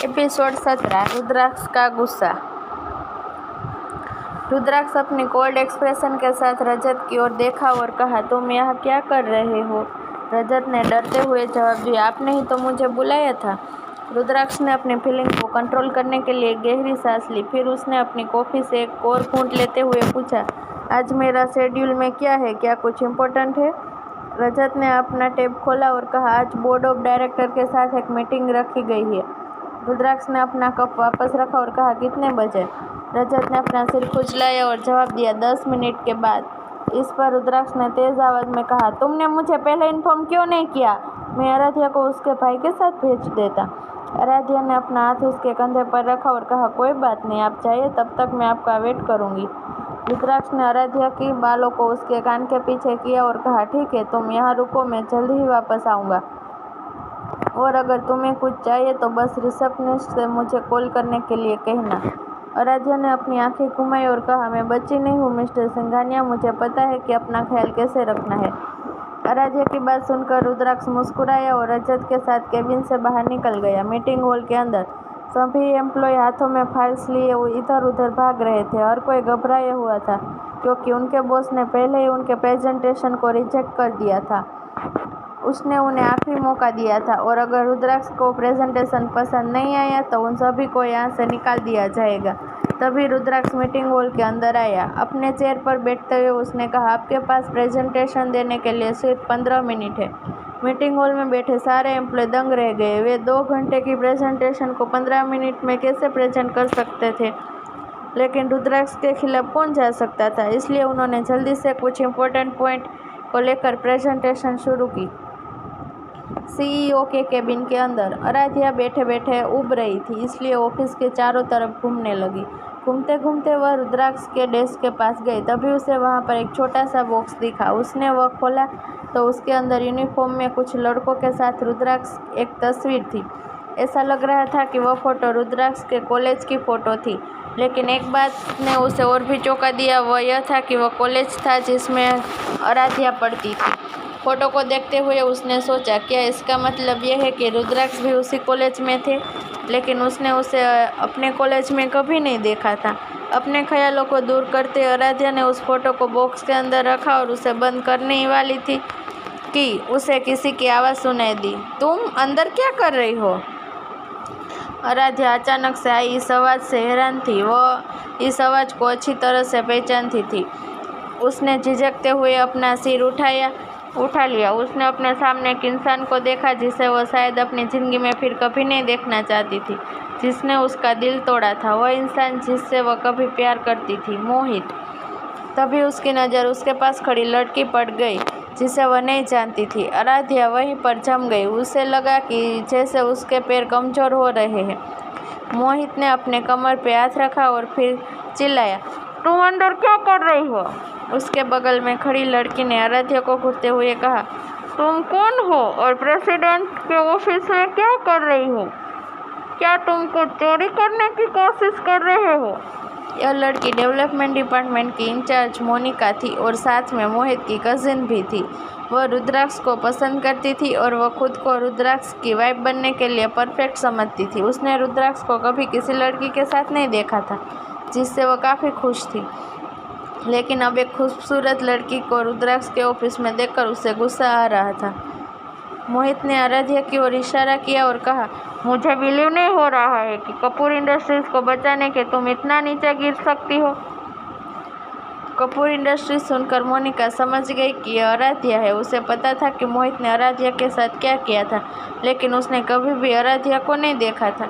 Episode 17 रुद्राक्ष का गुस्सा। रुद्राक्ष अपनी कोल्ड एक्सप्रेशन के साथ रजत की ओर देखा और कहा, तुम यहाँ क्या कर रहे हो? रजत ने डरते हुए जवाब दिया, आपने ही तो मुझे बुलाया था। रुद्राक्ष ने अपनी फीलिंग को कंट्रोल करने के लिए गहरी सांस ली। फिर उसने अपनी कॉफी से एक और घूंट लेते हुए पूछा, आज मेरा शेड्यूल में क्या है? क्या कुछ इम्पोर्टेंट है? रजत ने अपना टैब खोला और कहा, आज बोर्ड ऑफ डायरेक्टर के साथ एक मीटिंग रखी गई है। रुद्राक्ष ने अपना कप वापस रखा और कहा, कितने बजे? रजत ने अपना सिर खुजलाया और जवाब दिया, 10 मिनट के बाद। इस पर रुद्राक्ष ने तेज आवाज में कहा, तुमने मुझे पहले इन्फॉर्म क्यों नहीं किया? मैं आराध्या को उसके भाई के साथ भेज देता। आराध्या ने अपना हाथ उसके कंधे पर रखा और कहा, कोई बात नहीं, आप जाइए, तब तक मैं आपका वेट करूंगी। रुद्राक्ष ने आराध्या की बालों को उसके कान के पीछे किया और कहा, ठीक है, तुम यहाँ रुको, मैं जल्द ही वापस आऊँगा। और अगर तुम्हें कुछ चाहिए तो बस रिसेप्शनिस्ट से मुझे कॉल करने के लिए कहना। आराध्या ने अपनी आंखें घुमाई और कहा, मैं बच्ची नहीं हूँ मिस्टर सिंघानिया, मुझे पता है कि अपना ख्याल कैसे रखना है। आराध्या की बात सुनकर रुद्राक्ष मुस्कुराया और रजत के साथ केबिन से बाहर निकल गया। मीटिंग हॉल के अंदर सभी एम्प्लॉय हाथों में फाइल्स लिए इधर उधर भाग रहे थे। हर कोई घबराया हुआ था क्योंकि उनके बॉस ने पहले ही उनके प्रेजेंटेशन को रिजेक्ट कर दिया था। उसने उन्हें आखिरी मौका दिया था और अगर रुद्राक्ष को प्रेजेंटेशन पसंद नहीं आया तो उन सभी को यहाँ से निकाल दिया जाएगा। तभी रुद्राक्ष मीटिंग हॉल के अंदर आया। अपने चेयर पर बैठते हुए उसने कहा, आपके पास प्रेजेंटेशन देने के लिए सिर्फ 15 मिनट है। मीटिंग हॉल में बैठे सारे एम्प्लॉय दंग रह गए। वे 2 घंटे की प्रेजेंटेशन को 15 मिनट में कैसे प्रेजेंट कर सकते थे? लेकिन रुद्राक्ष के खिलाफ कौन जा सकता था, इसलिए उन्होंने जल्दी से कुछ इंपॉर्टेंट पॉइंट को लेकर प्रेजेंटेशन शुरू की। सीईओ के केबिन के अंदर आराध्या बैठे बैठे उब रही थी, इसलिए ऑफिस के चारों तरफ घूमने लगी। घूमते घूमते वह रुद्राक्ष के डेस्क के पास गई। तभी उसे वहां पर एक छोटा सा बॉक्स दिखा। उसने वह खोला तो उसके अंदर यूनिफॉर्म में कुछ लड़कों के साथ रुद्राक्ष एक तस्वीर थी। ऐसा लग रहा था कि वह फोटो रुद्राक्ष के कॉलेज की फ़ोटो थी। लेकिन एक बात ने उसे और भी चौंका दिया, वह यह था कि वह कॉलेज था जिसमें आराध्या पढ़ती थी। फोटो को देखते हुए उसने सोचा, क्या इसका मतलब यह है कि रुद्राक्ष भी उसी कॉलेज में थे? लेकिन उसने उसे अपने कॉलेज में कभी नहीं देखा था। अपने ख्यालों को दूर करते आराध्या ने उस फोटो को बॉक्स के अंदर रखा और उसे बंद करने ही वाली थी कि उसे किसी की आवाज़ सुनाई दी, तुम अंदर क्या कर रही हो? आराध्या अचानक से आई इस आवाज़ से हैरान थी। वह इस आवाज़ को अच्छी तरह से पहचानती थी। उसने झिझकते हुए अपना सिर उठा लिया। उसने अपने सामने एक इंसान को देखा जिसे वह शायद अपनी ज़िंदगी में फिर कभी नहीं देखना चाहती थी, जिसने उसका दिल तोड़ा था। वह इंसान जिससे वह कभी प्यार करती थी, मोहित। तभी उसकी नज़र उसके पास खड़ी लड़की पड़ गई जिसे वह नहीं जानती थी। आराध्या वहीं पर जम गई। उसे लगा कि जैसे उसके पैर कमज़ोर हो रहे हैं। मोहित ने अपने कमर पे हाथ रखा और फिर चिल्लाया, तुम अंदर क्या कर रही हो? उसके बगल में खड़ी लड़की ने आराध्या को घूरते हुए कहा, तुम कौन हो और प्रेसिडेंट के ऑफिस में क्या कर रही हो? क्या तुम कुछ चोरी करने की कोशिश कर रहे हो? यह लड़की डेवलपमेंट डिपार्टमेंट की इंचार्ज मोनिका थी और साथ में मोहित की कजिन भी थी। वह रुद्राक्ष को पसंद करती थी और वह खुद को रुद्राक्ष की वाइफ बनने के लिए परफेक्ट समझती थी। उसने रुद्राक्ष को कभी किसी लड़की के साथ नहीं देखा था जिससे वह काफ़ी खुश थी, लेकिन अब एक खूबसूरत लड़की को रुद्राक्ष के ऑफिस में देखकर उसे गुस्सा आ रहा था। मोहित ने आराध्या की ओर इशारा किया और कहा, मुझे बिलीव नहीं हो रहा है कि कपूर इंडस्ट्रीज को बचाने के तुम इतना नीचे गिर सकती हो। कपूर इंडस्ट्रीज सुनकर मोनिका समझ गई कि यह आराध्या है। उसे पता था कि मोहित ने आराध्या के साथ क्या किया था, लेकिन उसने कभी भी आराध्या को नहीं देखा था।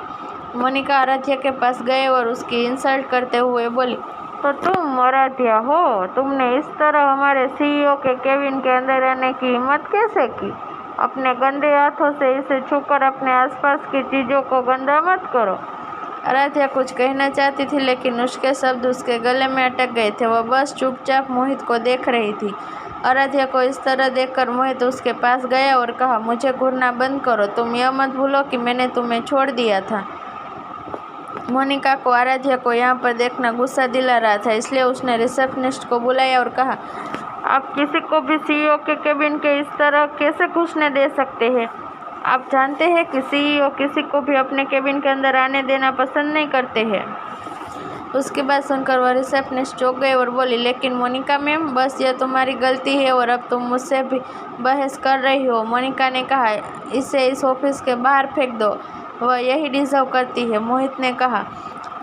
मोनिका आराध्या के पास गए और उसकी इंसल्ट करते हुए बोली, तो तुम आराध्या हो? तुमने इस तरह हमारे सीईओ के केबिन के अंदर रहने की हिम्मत कैसे की? अपने गंदे हाथों से इसे छूकर अपने आसपास की चीज़ों को गंदा मत करो। आराध्या कुछ कहना चाहती थी, लेकिन उसके शब्द उसके गले में अटक गए थे। वह बस चुपचाप मोहित को देख रही थी। आराध्या को इस तरह देखकर मोहित उसके पास गया और कहा, मुझे घूरना बंद करो। तुम यह मत भूलो कि मैंने तुम्हें छोड़ दिया था। मोनिका को आराध्या को यहाँ पर देखना गुस्सा दिला रहा था, इसलिए उसने रिसेप्शनिस्ट को बुलाया और कहा, आप किसी को भी सीईओ के केबिन के इस तरह कैसे घुसने दे सकते हैं? आप जानते हैं कि सीईओ किसी को भी अपने केबिन के अंदर आने देना पसंद नहीं करते हैं। उसकी बात सुनकर वह रिसेप्शनिस्ट चौंक गई और बोली, लेकिन मोनिका मैम, बस ये तुम्हारी गलती है और अब तुम मुझसे भी बहस कर रही हो। मोनिका ने कहा, इसे इस ऑफिस के बाहर फेंक दो, वह यही डिजर्व करती है, मोहित ने कहा।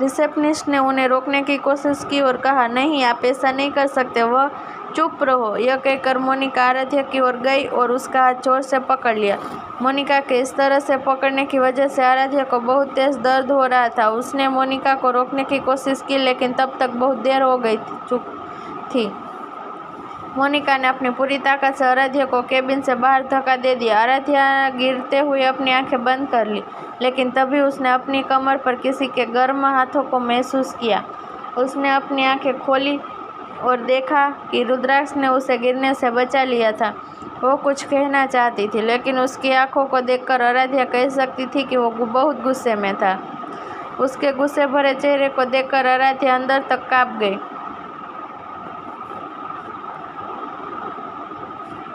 रिसेप्शनिस्ट ने उन्हें रोकने की कोशिश की और कहा, नहीं, आप ऐसा नहीं कर सकते, वह चुप रहो। यह कहकर मोनिका आराध्या की ओर गई और उसका हाथ जोर से पकड़ लिया। मोनिका के इस तरह से पकड़ने की वजह से आराध्या को बहुत तेज दर्द हो रहा था। उसने मोनिका को रोकने की कोशिश की, लेकिन तब तक बहुत देर हो गई थी। मोनिका ने अपनी पूरी ताकत से आराध्या को केबिन से बाहर धक्का दे दिया। आराध्या गिरते हुए अपनी आंखें बंद कर ली, लेकिन तभी उसने अपनी कमर पर किसी के गर्म हाथों को महसूस किया। उसने अपनी आंखें खोली और देखा कि रुद्राक्ष ने उसे गिरने से बचा लिया था। वो कुछ कहना चाहती थी, लेकिन उसकी आंखों को देखकर आराध्या कह सकती थी कि वो बहुत गुस्से में था। उसके गुस्से भरे चेहरे को देखकर आराध्या अंदर तक कांप गई।